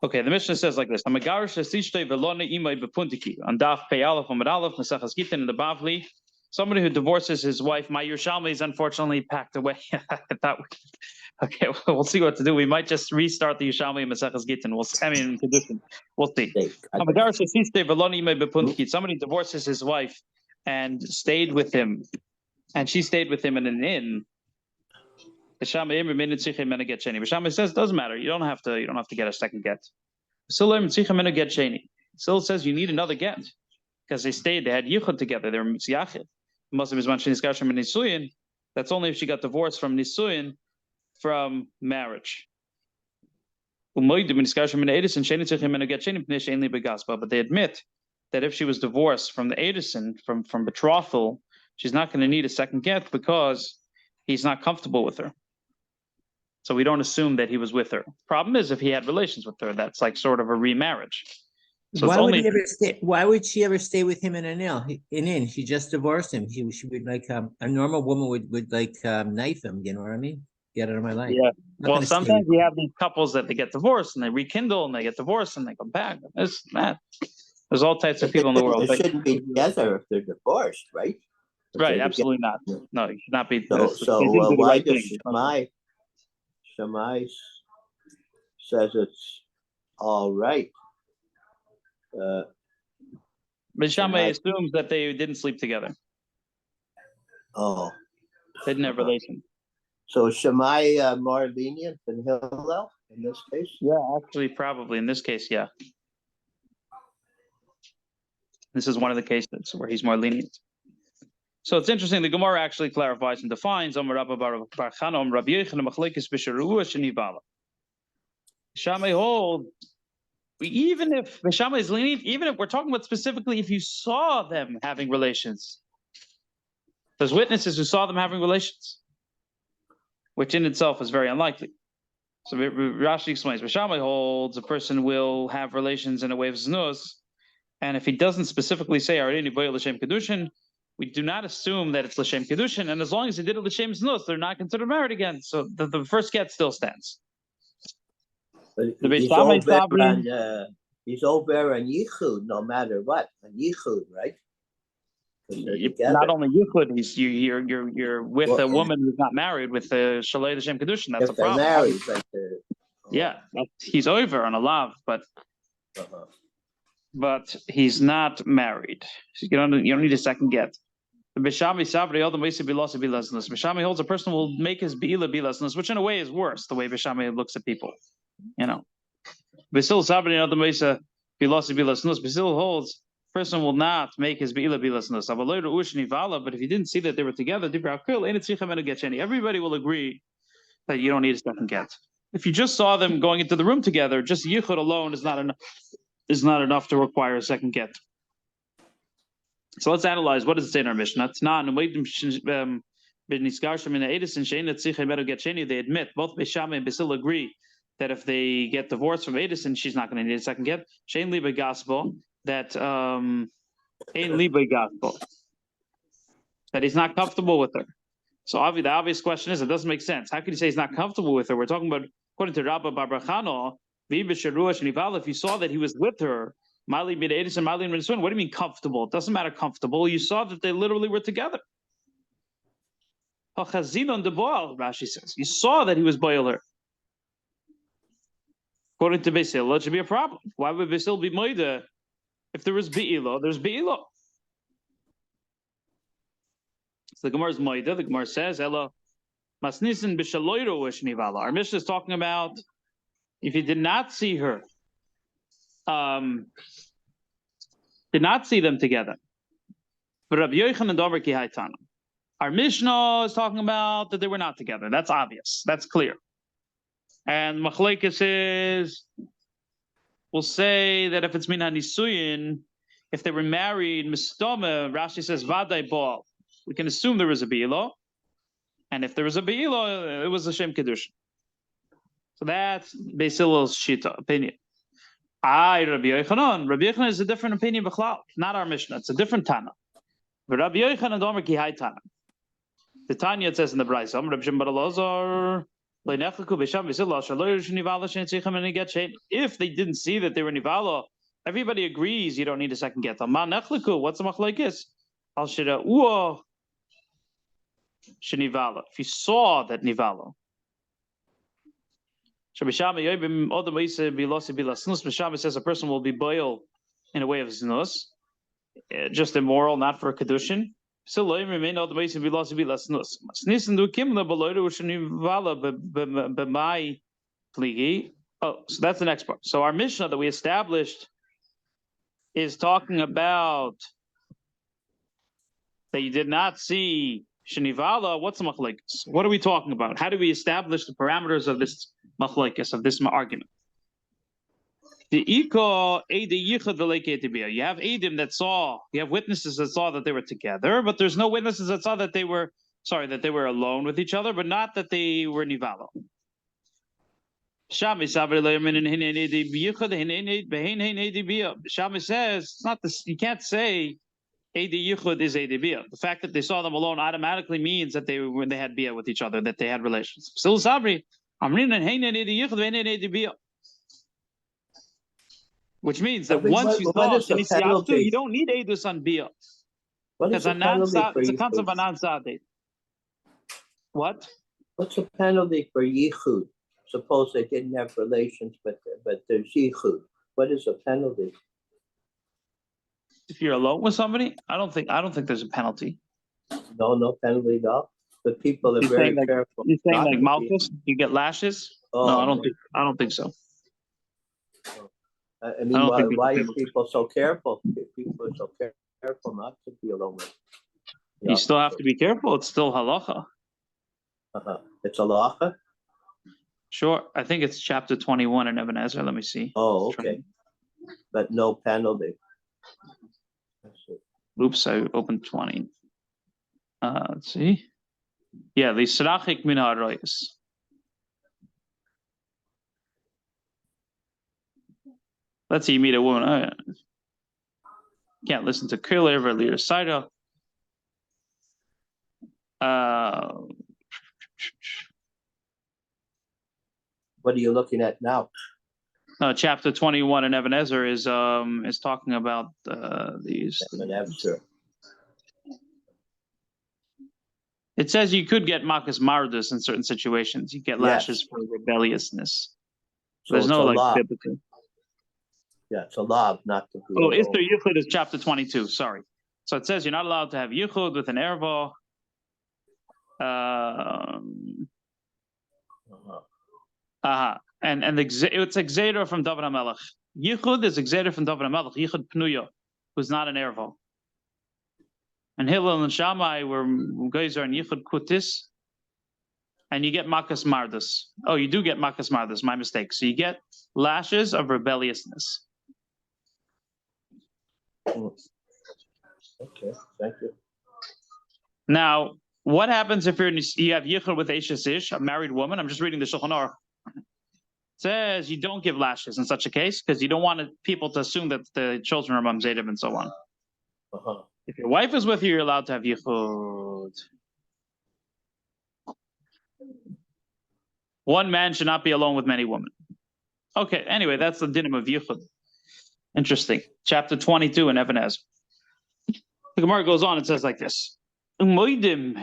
Okay, the Mishnah says like this: on Daf Pei Aleph Amud Aleph Maseches Gittin in the Bavli, somebody who divorces his wife. My Yerushalmi is unfortunately packed away. Okay, we'll see what to do. We might just restart the Yerushalmi and Maseches Gittin. Condition. We'll see. Somebody divorces his wife and stayed with him, and she stayed with him in an inn. Bishama says doesn't matter. You don't have to get a second get. Still says you need another get because they had yichud together. They were mitziyachid. Muslim is mentioning nisuyin. That's only if she got divorced from nisuyin from marriage. But they admit that if she was divorced from the edison from betrothal, she's not going to need a second get because he's not comfortable with her. So we don't assume that he was with her. Problem is, if he had relations with her, that's like sort of a remarriage. So why would she ever stay with him in an inn? She just divorced him. She would like a normal woman would knife him. You know what I mean? Get out of my life. Yeah. Well, sometimes we have these couples that they get divorced and they rekindle and they get divorced and they come back. There's all types of people in the world. They shouldn't be together if they're divorced, right? Right. Absolutely not. No, you should not be. So why does Shammai says it's all right? But Shammai assumes that they didn't sleep together. Oh. They didn't have relations. So Shammai more lenient than Hillel in this case? Yeah, actually, probably in this case, yeah. This is one of the cases where he's more lenient. So it's interesting. The Gemara actually clarifies and defines. Shammai hold, even if the Shammai is lenient, even if we're talking about specifically if you saw them having relations. There's witnesses who saw them having relations, which in itself is very unlikely. So Rashi explains, Shammai holds a person will have relations in a way of znus, and if he doesn't specifically say Arini Boy L'Shem Kedushin, we do not assume that it's L'Shem Kedushin, and as long as he did it L'Shem Znus, they're not considered married again. So the first get still stands. He's over on Yichud, no matter what, on Yichud, right? Not only Yichud, you're with a woman who's not married with the Shalei L'Shem Kedushin. That's a problem. Married, yeah, he's over on a lav, but he's not married. You don't need a second get. The Bishami holds a person will make his beila bilasnus, which in a way is worse, the way Bishami looks at people. You know. Basil Sabri other Mesa Bilasi bilasnus. Basil holds person will not make his beila bilasnus. But if you didn't see that they were together, everybody will agree that you don't need a second get. If you just saw them going into the room together, just yichud alone is not enough to require a second get. So let's analyze what does it say in our Mishnah. They admit, both Bishama and Basil agree that if they get divorced from Edison, she's not going to need a second get. Shein libe gospel that that he's not comfortable with her. So the obvious question is, it doesn't make sense. How could you say he's not comfortable with her? We're talking about, according to Rabba Barbrachano, if you saw that he was with her, what do you mean comfortable? It doesn't matter comfortable. You saw that they literally were together. Rashi says, you saw that he was boiler. According to Basil, it should be a problem. Why would Basil be moida? If there was be'ilo, there's be'ilo. So the Gemara is moida. The Gemara says, Ella masnisin b'shaloiro u'shnivala. Our Mishnah is talking about if he did not see her, did not see them together. But Rabbi Yochanan Domer ki haytana. Our Mishnah is talking about that they were not together. That's obvious. That's clear. And Machlekes is, we'll say that if it's min hanisuyin, if they were married, mistoma, Rashi says vaday bal. We can assume there was a beilo, and if there was a beilo, it was a shem kedushin. So that's Basil's shita opinion. Rabbi Yochanan. Rabbi Yochanan is a different opinion, b'chlal. Not our Mishnah. It's a different Tana. But Rabbi Yochanan Domer ki hay Tana. The Tanya, it says in the Brayso, Rabbi Shimon bar Elazar, If they didn't see that they were nivala, everybody agrees you don't need a second get. What's the machlokes? Al shira uo shenivala. If you saw that nivala. Bishama says a person will be boiled in a way of znus, just immoral, not for a kedushin. Oh, so that's the next part. So our Mishnah that we established is talking about that you did not see Shenivala. What's the machlekes? What are we talking about? How do we establish the parameters of this machlekes, of this argument? The iko edi yichud v'leiketibia. You have edim that saw, you have witnesses that saw that they were together, but there's no witnesses that saw that they were alone with each other, but not that they were nivalo. Shammai says it's not this. You can't say edi yichud is edi bia. The fact that they saw them alone automatically means that when they had bia with each other, that they had relations. Still sabri amrin and hein edi yichud ve'hen edi bia. Which means that once you saw Shenisiatu, you don't need Eidus on Bia. Because it's a concept of Anan Sadeh. What? What's the penalty for yichud? Suppose they didn't have relations, but there's yichud. What is the penalty? If you're alone with somebody, I don't think there's a penalty. No penalty at all. The people are very careful. You're saying like Malchus, you get lashes? Oh, no, I don't think so. I mean, why are people so careful? People are so careful not to be alone with. You still have to be careful. It's still halacha. It's halacha? Sure. I think it's chapter 21 in Ibn Ezra. Let me see. Oh, okay. But no penalty. Oops, I opened 20. Let's see. Yeah, the Sirachik min ha'arayis. Let's say you meet a woman. Can't listen to Killer or Leader Saida. What are you looking at now? No, chapter 21 in Ibn Ezra is talking about these. It says you could get makas mardus in certain situations. You get lashes for rebelliousness. So there's no like biblical. Yeah, it's a law not to be. Oh, Ister Yichud is chapter 22. Sorry. So it says you're not allowed to have Yichud with an erva. And it's Exeter from David HaMelech. Yichud is Exeter from David HaMelech. Yichud Pnuya, who's not an erva. And Hillel and Shammai were Geyser and Yichud Kutis. And you get Makas Mardus. Oh, you do get Makas Mardus. My mistake. So you get lashes of rebelliousness. Okay, thank you. Now, what happens if you have yichud with Eishes Ish, a married woman? I'm just reading the Shulchan Aruch. It says you don't give lashes in such a case because you don't want people to assume that the children are mamzedim and so on. If your wife is with you, you're allowed to have yichud. One man should not be alone with many women. Okay, anyway, that's the dinim of yichud. Interesting. Chapter 22 in Ibn Ezra. The Gemara goes on, it says like this. Which Rashi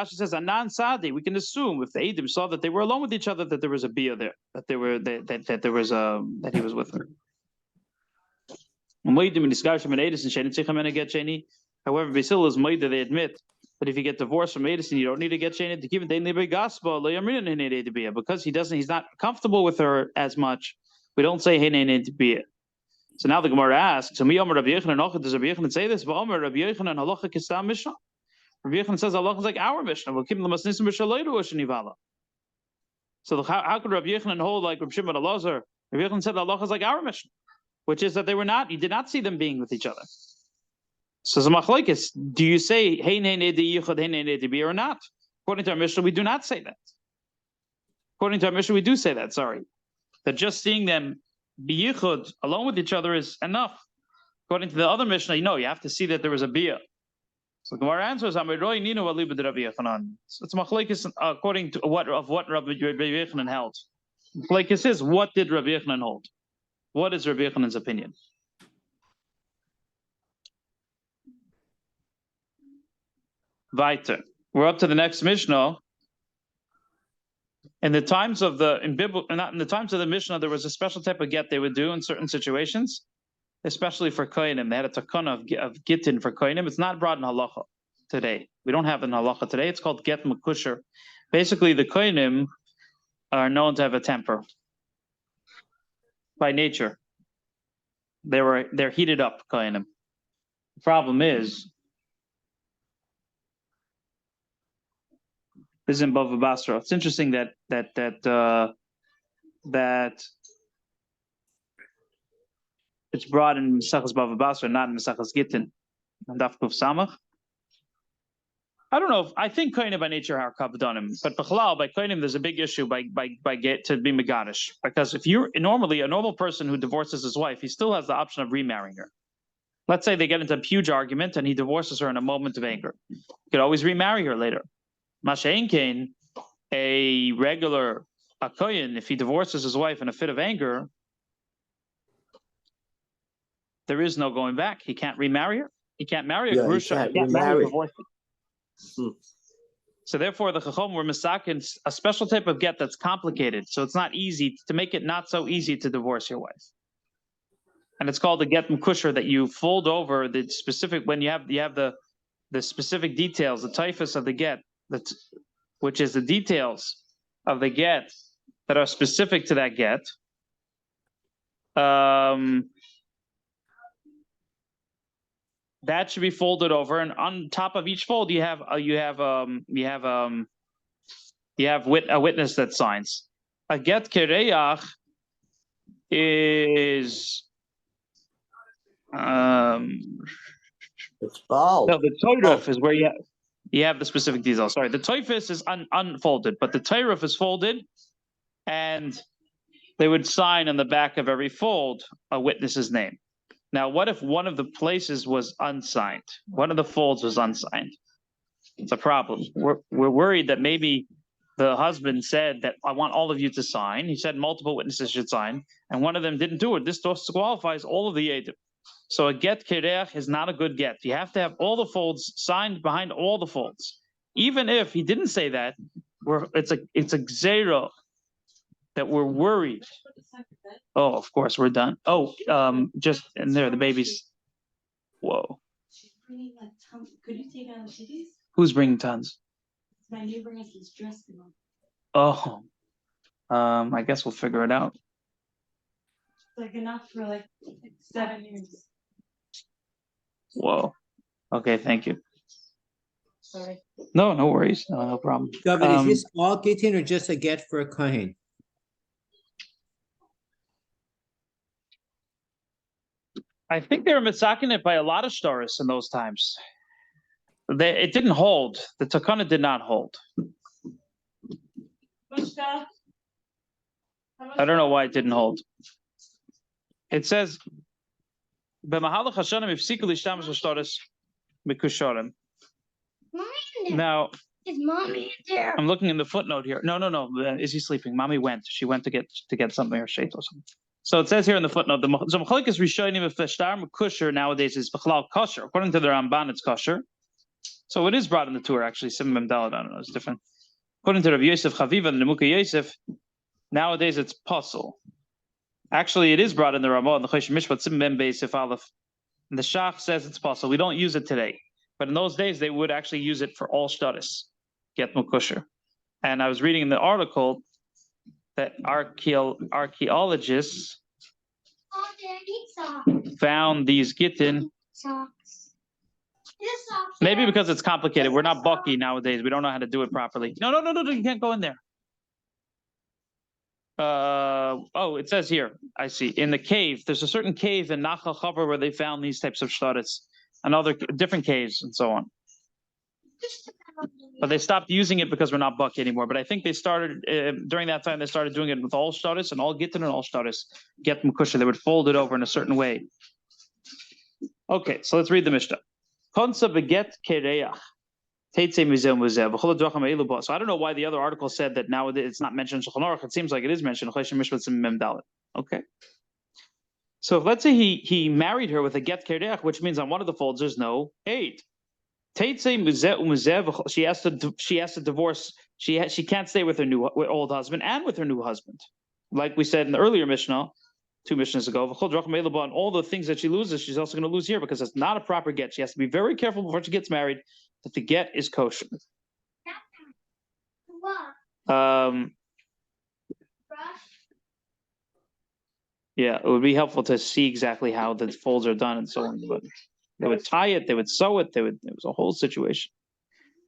says Anan Sadi. We can assume if the Edim saw that they were alone with each other, that there was a bia there, that he was with her. However, Basil is Maida, they admit that if you get divorced from Edison, you don't need to get Shani to give it because he's not comfortable with her as much. We don't say to be. So now the Gemara asks, so me Omer Rabbi Yochanan, does Rabbi Yochanan say this? But Omer Rabbi Yochanan halacha kistam Mishna. Rabbi Yochanan says halacha is like our Mishnah. We'll keep the masnisim b'shaleiru shenivala. So how could Rabbi Yochanan hold like Rabbi Shimon Elazar? Rabbi Yochanan said halacha is like our Mishnah, which is that you did not see them being with each other. So the machlokes, do you say hey or not? According to our Mishnah, we do not say that. According to our Mishnah, we do say that. Sorry, that just seeing them be yichud alone with each other is enough. According to the other Mishnah, you have to see that there was a bia. So Gemara answers, "Amiroi ninu aliba de Rabbi Yochanan." It's machlekes according to what Rabbi Yochanan held. Machlekes is, what did Rabbi Yochanan hold? What is Rabbi Yochanan's opinion? Weiter. We're up to the next Mishnah. In the times of the Mishnah, there was a special type of get they would do in certain situations, especially for kohenim. They had a takana of Gittin for kohenim. It's not brought in halacha today. We don't have it in halacha today. It's called get makusher. Basically, the kohenim are known to have a temper by nature. They're heated up kohenim. The problem is, this is in Bava Basra. It's interesting that it's brought in Maseches Bava Basra, not in Maseches Gittin, and Daf Kuf Samach. I don't know. I think kohenim by nature are kabbadonim, but b'chalal by kohenim there's a big issue by get to be megadish, because if you're normally a normal person who divorces his wife, he still has the option of remarrying her. Let's say they get into a huge argument and he divorces her in a moment of anger. He could always remarry her later. Mashein Kain, a kohen, if he divorces his wife in a fit of anger, there is no going back. He can't remarry her. He can't marry a grusha. He can't marry a divorce. So therefore, the Chacham were misakin a special type of get that's complicated. So it's not easy to make it not so easy to divorce your wife. And it's called the get m'kusher, that you fold over the specific, when you have the specific details, the typhus of the get, which is the details of the get that are specific to that get. That should be folded over, and on top of each fold, you have a witness that signs. A get kereach is it's bald. No, the toiruf is where you have the specific details. Sorry, the toifus is unfolded, but the toiruf is folded, and they would sign on the back of every fold a witness's name. Now, what if one of the places was unsigned? One of the folds was unsigned. It's a problem. We're worried that maybe the husband said that I want all of you to sign. He said multiple witnesses should sign, and one of them didn't do it. This disqualifies all of the edim. So a get kereach is not a good get. You have to have all the folds signed behind all the folds. Even if he didn't say that, it's a gzeira that we're worried. Oh, of course, we're done. Oh, just in there, the babies. Whoa. Could you take out the kitties? Who's bringing tons? My neighbor has this dress in them. Oh, I guess we'll figure it out. It's like enough for like 7 years. Whoa. Okay, thank you. Sorry. No worries. No problem. David, is this all Gittin or just a get for a kohen? I think they were mitzakin it by a lot of shtaris in those times. It didn't hold. The takana did not hold. Mishna? I don't know why it didn't hold. It says, "B'mahalach hashanim ifsiku lishtamesh b'shtaris mikusharim." Now, Is mommy there? I'm looking in the footnote here. No. Is he sleeping? Mommy went. She went to get something or shait or something. So it says here in the footnote, the machlokes rishonim if the shtar mekusher nowadays is b'chalal kosher. According to the Ramban, it's kosher. So it is brought in the tour actually. Simon Dalad, I don't know, it's different. According to Rav Yosef Chaviva and the Nemuka Yosef, nowadays it's puzzle. Actually, it is brought in the Ramah and the Choshen Mishpat Simon Beisif Aleph. And the Shach says it's puzzle. We don't use it today, but in those days they would actually use it for all shtaris, get mekusher. And I was reading in the article that archaeologists Oh, Daddy, socks. found these Gittin. Socks. This socks. Maybe because it's complicated. We're not Bucky nowadays. We don't know how to do it properly. No, you can't go in there. It says here, I see, in the cave, there's a certain cave in Nachal Chavar where they found these types of shtaris, and other different caves and so on. But they stopped using it because we're not Bucky anymore. But I think they started, during that time, they started doing it with all shtaris and all Gittin and all shtaris. Get Mekusha, they would fold it over in a certain way. Okay, so let's read the Mishnah. Konsa beget kereach. So I don't know why the other article said that now it's not mentioned in Shulchan Aruch. It seems like it is mentioned. Okay. So if let's say he married her with a get kereach, which means on one of the folds there's no aid. She has to divorce. She can't stay with her old husband and with her new husband, like we said in the earlier Mishnah, 2 Mishnahs ago. And all the things that she loses, she's also going to lose here because it's not a proper get. She has to be very careful before she gets married that the get is kosher. Yeah, it would be helpful to see exactly how the folds are done and so on. But they would tie it, they would sew it, it was a whole situation.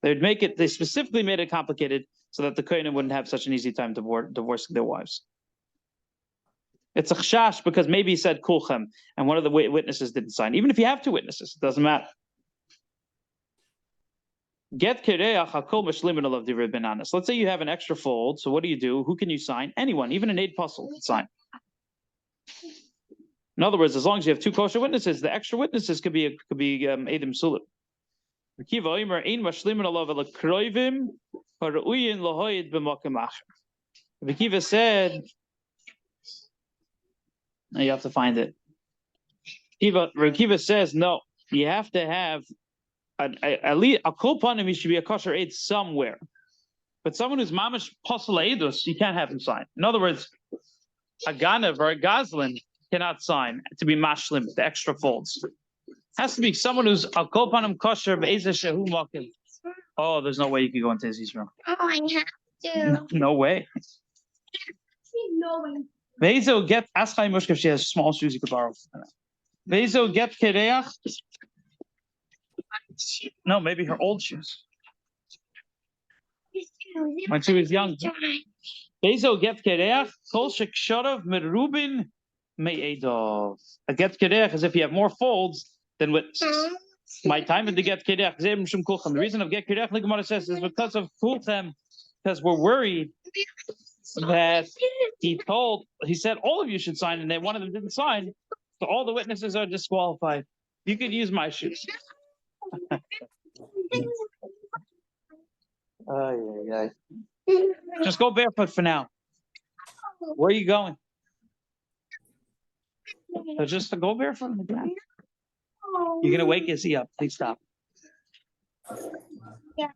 They specifically made it complicated so that the kohenim wouldn't have such an easy time divorcing their wives. It's a chash because maybe he said kulchem and one of the witnesses didn't sign. Even if you have 2 witnesses, it doesn't matter. Get kereach hakol mashlimin alav divrei bananas. Let's say you have an extra fold. So what do? Who can you sign? Anyone, even an aid puzzle can sign. In other words, as long as you have 2 kosher witnesses, the extra witnesses could be edim sulim. Kiva said, now you have to find it. Kiva says, no, you have to have at least a kolpanim. He should be a kosher aid somewhere, but someone who's mamash pasal eidus, you can't have him sign. In other words, a ganav or a gazlan cannot sign to be mashlim, the extra folds. Has to be someone who's a kolpanim kosher be'ezeh shehu makim. Oh, there's no way you can go into Izzy's room. Oh, I have to. No way. No way. Be'ezeh get ask Mushka if she has small shoes you could borrow. Be'ezeh get kereach. No, maybe her old shoes. When she was young. Be'ezeh get kereach kol sheksharav merubin me'edov. A get kereach is if you have more folds than witnesses. My time in the get kereach. The reason of get kereach, the Gemara says, is because of kulchem, because we're worried that he said all of you should sign, and then one of them didn't sign, so all the witnesses are disqualified. You could use my shoes. Just go barefoot for now. Where are you going? So just to go barefoot on the ground. You're gonna wake Izzy up. Please stop. Yeah.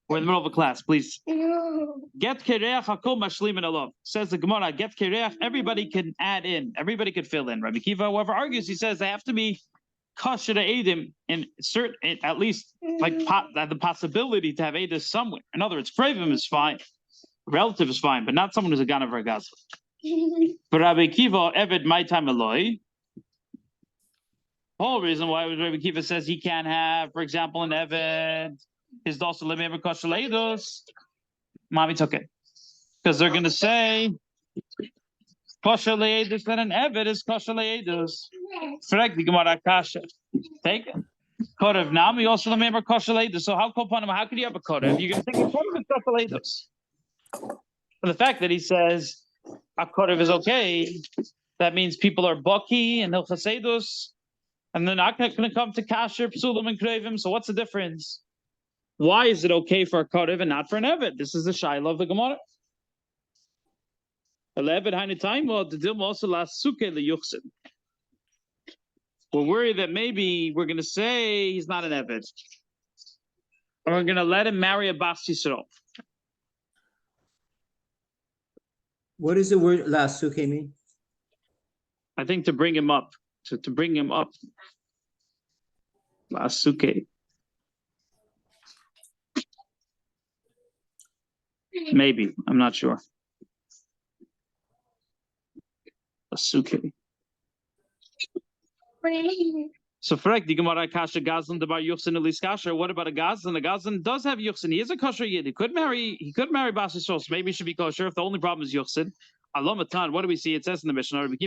We're in the middle of a class, please. Get kereach hakol mashlim and alav. Says the Gemara, get kereach, everybody can add in, everybody could fill in. Rabbi Kiva, however, argues, he says they have to be kosher edim in certain, at least like the possibility to have edus somewhere. In other words, krevim is fine, relative is fine, but not someone who's a ganav or a gazla. But Rabbi Kiva, eved my time aloi. Whole reason why Rabbi Kiva says he can't have, for example, an eved is also lemei kosher leidus. Mommy took it because they're going to say kosher leidus that an eved is kosher leidus. Perek the Gemara kasha. Take it. Kodev nami also lemei kosher leidus. So how could you have a kodev? You're going to think a kodev is kosher leidus. For the fact that he says a kodev is okay, that means people are bucky and hilchasedus, and they're not going to come to kasher psulim and krevim. So what's the difference? Why is it okay for a kodev and not for an eved? This is the shaila of the Gemara. We're worried that maybe we're going to say he's not an eved, or we're going to let him marry a bas yisrael. What does the word la suke mean? I think to bring him up, to bring him up. La suke. Maybe, I'm not sure. Asuke. So Perek the Gemara kasha gazlan debar yuchsin elis kasha. What about a gazlan? A gazlan does have yuchsin. He is a kosher yid. He could marry bas yisrael. So maybe he should be kosher if the only problem is yuchsin. Alomatan. What do we see? It says in the Mishnah. We see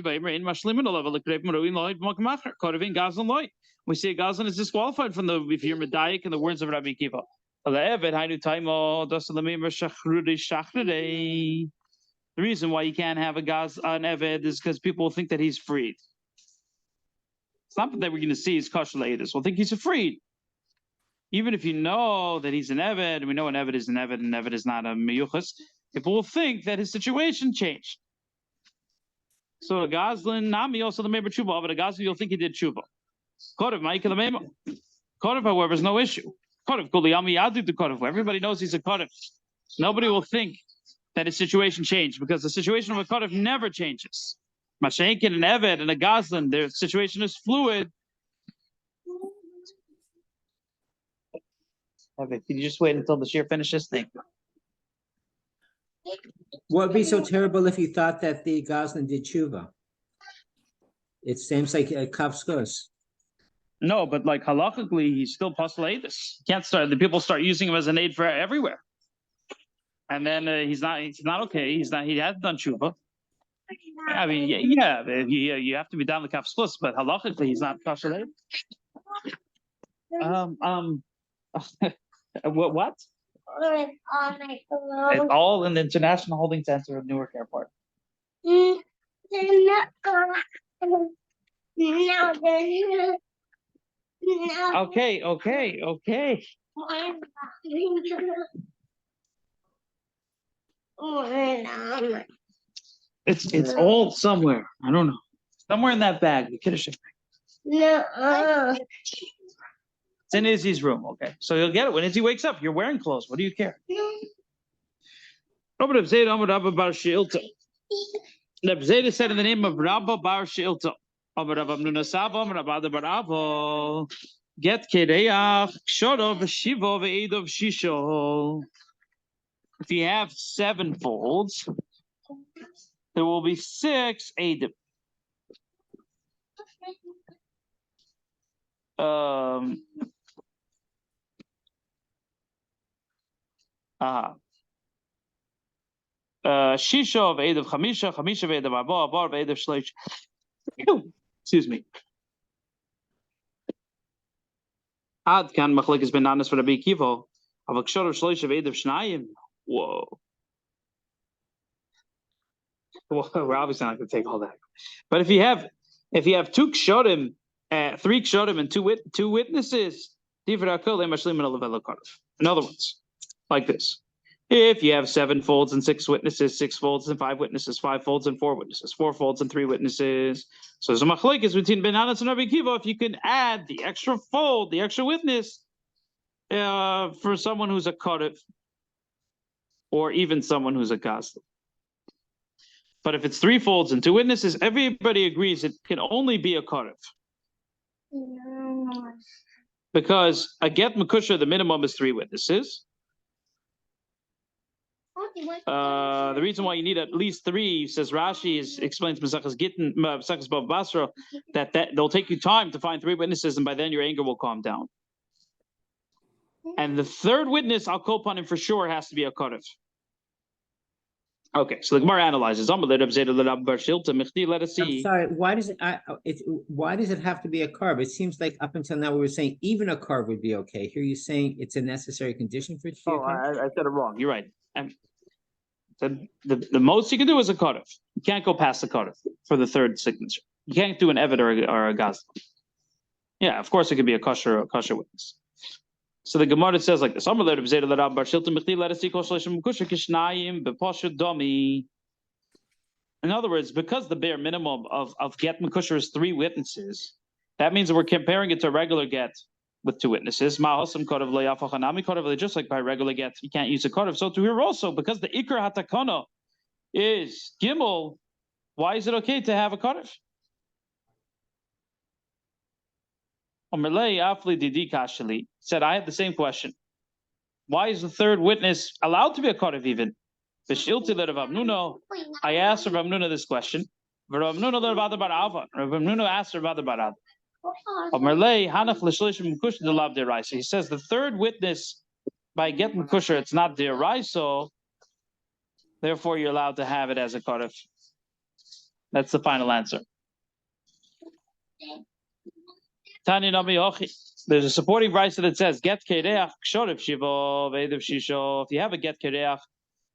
a gazlan is disqualified from the if you're medayik in the words of Rabbi Kiva. The reason why you can't have an eved is because people think that he's freed. It's not that we're going to see he's kosher le'edus. We'll think he's a freed. Even if you know that he's an Eved, and we know an Eved is an Eved, and Eved is not a meyuchas, people will think that his situation changed. So a Goslin, Nami also the Meber Tshuva, but a Goslin, you'll think he did Tshuva. Kodev, Ma'ikah the Meber. Kodev, however, is no issue. Kodev, Kuliyami Yadu to Kodev. Everybody knows he's a Kodev. Nobody will think that his situation changed because the situation of a Kodev never changes. Mashenkin and Eved and a Goslin, their situation is fluid. Can you just wait until the shir finishes? Thank you. What would be so terrible if you thought that the Goslin did tshuva? It seems like a kavskos. No, but like halachically, he's still postulatus. Can't start. The people start using him as an aid for everywhere, and then he's not. He's not okay. He's not. He hasn't done tshuva. I mean, yeah, you have to be down the kavskos, but halachically, he's not postulatus. What? It's all in the International Holding Center of Newark Airport. No, Okay. It's all somewhere. I don't know. Somewhere in that bag, the Kiddush. No. It's in Izzy's room. Okay, so you'll get it when Izzy wakes up. You're wearing clothes. What do you care? Reb Zayda said in the name of Rabba Bar Shilta. Get Kedeach, Kshodov, Shivo, Ve'edov, Shisho. If you have 7 folds, there will be 6 Edim. Shisha of Eid of Chamisha, Chamisha of Eid of Arba, Arba of Eid of Shleish. Excuse me. Ad kan machlekes bananas for the Rabbi Kivo. Avakshor of Shleish of Eid of Shnayim. Whoa. Well, we're obviously not going to take all that. But if you have 2 kshorim, 3 kshorim, and 2 witnesses, in other words, like this. If you have 7 folds and 6 witnesses, 6 folds and 5 witnesses, 5 folds and 4 witnesses, 4 folds and 3 witnesses. So there's a machlekes between Benanas and Rabbi Kiva if you can add the extra fold, the extra witness, for someone who's a kodev, or even someone who's a gazla. But if it's 3 folds and 2 witnesses, everybody agrees it can only be a kodev. Because a get makusha, the minimum is 3 witnesses. The reason why you need at least 3, says Rashi, explains Maseches Gittin, Maseches Bavli Basra, that they'll take you time to find 3 witnesses, and by then your anger will calm down. And the 3rd witness, I'll call upon him for sure, has to be a kodev. Okay, so the Gemara analyzes. Let us see. I'm sorry. Why does it have to be a carb? It seems like up until now we were saying even a carb would be okay. Here you're saying it's a necessary condition for it to be a carb? I said it wrong. You're right. And the most you can do is a kodev. You can't go past the kodev for the 3rd signature. You can't do an eved or a gazla. Yeah, of course it could be a kosher witness. So the Gemara says like this. In other words, because the bare minimum of get makusher is 3 witnesses, that means that we're comparing it to a regular get with 2 witnesses. Just like by regular get, you can't use a kodev. So to here also, because the ikar hatakana is gimel, why is it okay to have a kodev? Said, I had the same question. Why is the 3rd witness allowed to be a kodev even? I asked Rav Nuna this question. Rav Nuna asked Rav Bar He says the 3rd witness, by get makusher, it's not deraiso, therefore you're allowed to have it as a kodev. That's the final answer. There's a supporting brisa that says get kereach kshorev shivo veidav shisho. If you have a get kereach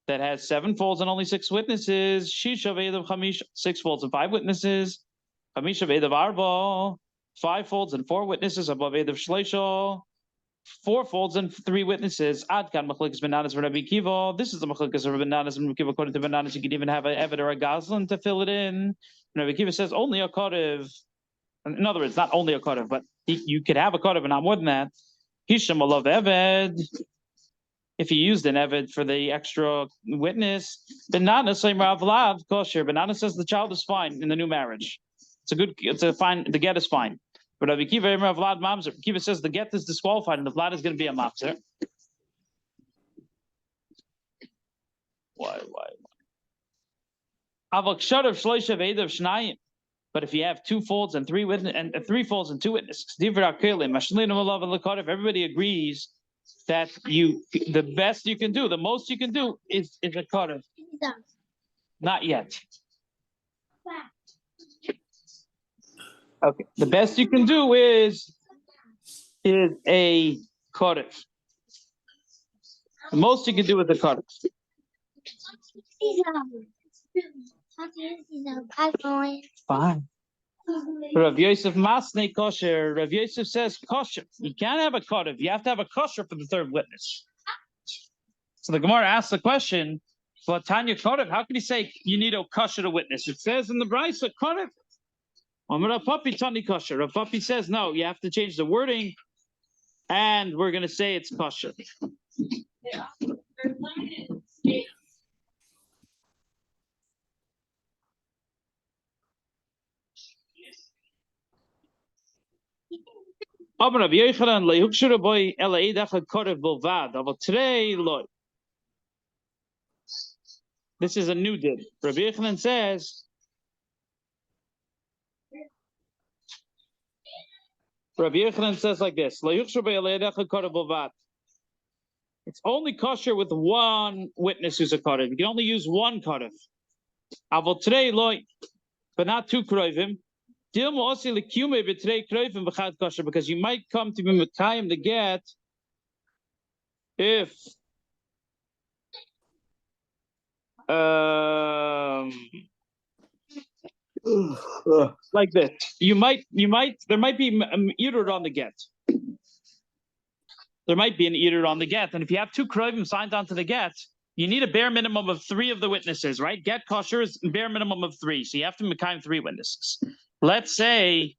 that has 7 folds and only 6 witnesses, shisha veidav chamisha, 6 folds and 5 witnesses, chamisha veidav arba, 5 folds and 4 witnesses above Eid of Shleisho. 4 folds and 3 witnesses. Adkan Machlekes Bananas for Rabbi Kiva. This is the Machlekes of Bananas and Rabbi Kiva. According to Bananas, you could even have an Eved or a Goslin to fill it in. Rabbi Kiva says only a Kodev. In other words, not only a Kodev, but you could have a Kodev, but not more than that. Hisham Alav Eved. If you used an Eved for the extra witness, Bananas say Vlad kosher. Bananas says the child is fine in the new marriage. It's a fine. The get is fine. But Rabbi Kiva Vlad Mamzer. Kiva says the get is disqualified and the Vlad is going to be a Mamzer. Why? But if you have 2 folds and 3 witnesses and 3 folds and 2 witnesses, everybody agrees that the best you can do, the most you can do is a kodev. Not yet. Okay. The best you can do is a kodev. The most you can do is a kodev. Fine. Rav Yosef Masnei kosher. Rav Yosef says kosher. You can't have a kodev. You have to have a kosher for the 3rd witness. So the Gemara asks the question, for Tanya kodev, how can you say you need a kosher to witness? It says in the Brisa kodev. Rav Papi Tani kosher. Rav Papi says no. You have to change the wording, and we're going to say it's kosher. Today, Lord. This is a new din. Rabbi Yochanan says, like this: it's only kosher with 1 witness who's a kodev. You can only use 1 kodev. Today, Lord, but not 2 krovim. Because you might come to be Mekayim the get if like this. There might be an eater on the get. There might be an eater on the get, and if you have 2 krovim signed onto the get, you need a bare minimum of 3 of the witnesses, right? Get kosher is bare minimum of 3, so you have to Mekayim 3 witnesses. Let's say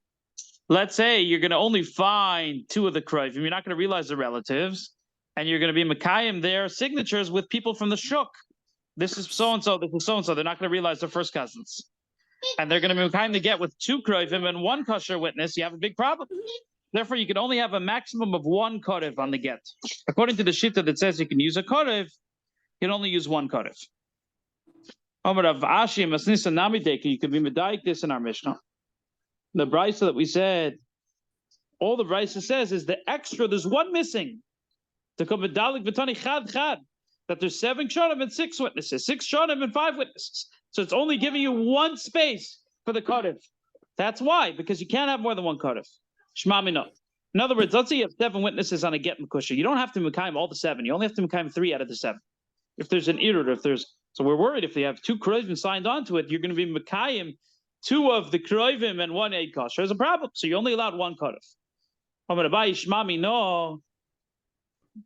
you're going to only find 2 of the krovim. You're not going to realize the relatives, and you're going to be Mekayim their signatures with people from the shuk. This is so and so. This is so and so. They're not going to realize they're first cousins, and they're going to be Mekayim the get with 2 krovim and 1 kosher witness. You have a big problem. Therefore, you can only have a maximum of 1 kodev on the get. According to the shita that says you can use a kodev, you can only use 1 kodev. You could be medaik this in our Mishnah. The brisa that we said, all the brisa says is the extra. There's 1 missing. To come medalik v'tani chad chad. That there's 7 shonim and 6 witnesses, 6 shonim and 5 witnesses. So it's only giving you 1 space for the kodev. That's why, because you can't have more than 1 kodev. Shema mina. In other words, let's say you have 7 witnesses on a get mekusha. You don't have to mekayim all the 7. You only have to mekayim 3 out of the 7. If there's an irur, so we're worried if they have 2 krovim signed onto it, you're going to be mekayim 2 of the krovim and 1 eid kosher. There's a problem. So you only allowed 1 kodev. No.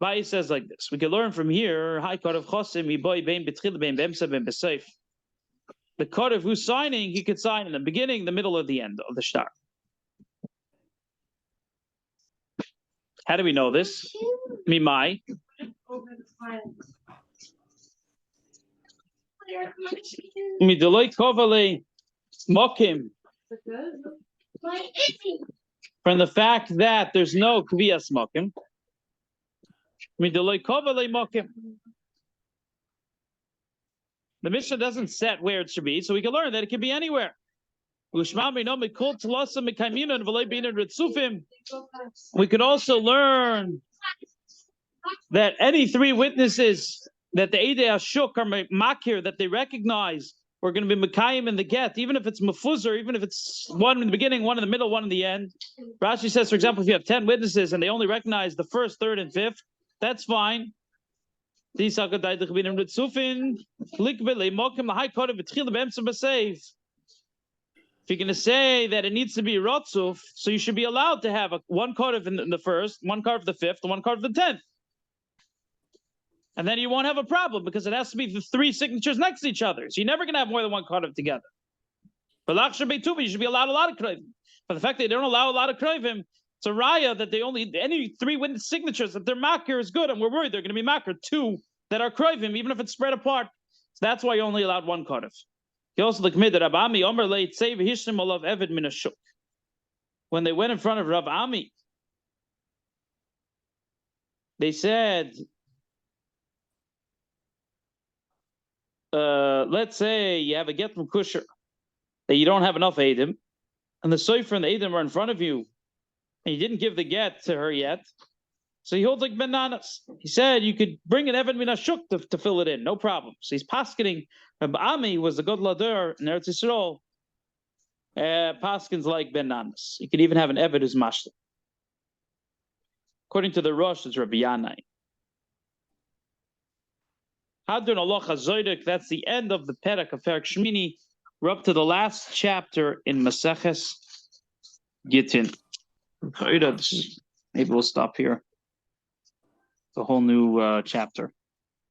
Bai says like this. We can learn from here. The kodev who's signing, he could sign in the beginning, the middle, or the end of the shtar. How do we know this? Mimai. Midoloi kovale mokim. From the fact that there's no kviyas mokim. Midoloi kovale mokim. The Mishnah doesn't set where it should be, so we can learn that it can be anywhere. We could also learn that any 3 witnesses that the Eidei Ashuk are makir, that they recognize, we're going to be Mekayim in the get, even if it's mafuzar, even if it's 1 in the beginning, 1 in the middle, 1 in the end. Rashi says, for example, if you have 10 witnesses and they only recognize the 1st, 3rd, and 5th, that's fine. If you're going to say that it needs to be rotzuf, so you should be allowed to have one card in the first, one card of the fifth, and one card of the 10th. And then you won't have a problem because it has to be the 3 signatures next to each other. So you're never going to have more than one card together. But you should be allowed a lot of kroivim. But the fact that they don't allow a lot of kroivim, it's a raya that they only, any 3 witness signatures, that their makir is good, and we're worried they're going to be makir 2 that are kroivim, even if it's spread apart. So that's why you only allowed 1 card. He also the committed Rav Ami Omer leit save hishim olav eved min ashuk. When they went in front of Rav Ami, they said, let's say you have a get from Kusher that you don't have enough Eidim, and the Sofer and the Eidim are in front of you, and you didn't give the get to her yet. So he holds like bananas. He said you could bring an Evan min Ashuk to fill it in, no problem. So he's paskening. Rabbi Ami was the God Lader in Eretz Yisrael. Paskins like bananas. You could even have an Eved who's mashlim. According to the Rosh, it's Rabbi Yanai. Hadron Allah Chazodik, that's the end of the Perek of Perek Shmini. We're up to the last chapter in Maseches Gittin. Maybe we'll stop here. It's a whole new chapter.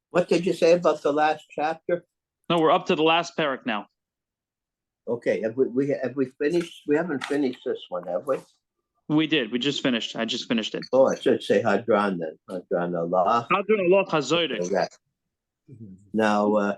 What did you say about the last chapter? No, we're up to the last Perek now. Okay, have we finished? We haven't finished this one, have we? We did. We just finished. I just finished it. Oh, I should say Hadran then. Hadran Allah. Hadron Allah Chazodik. Okay. Now,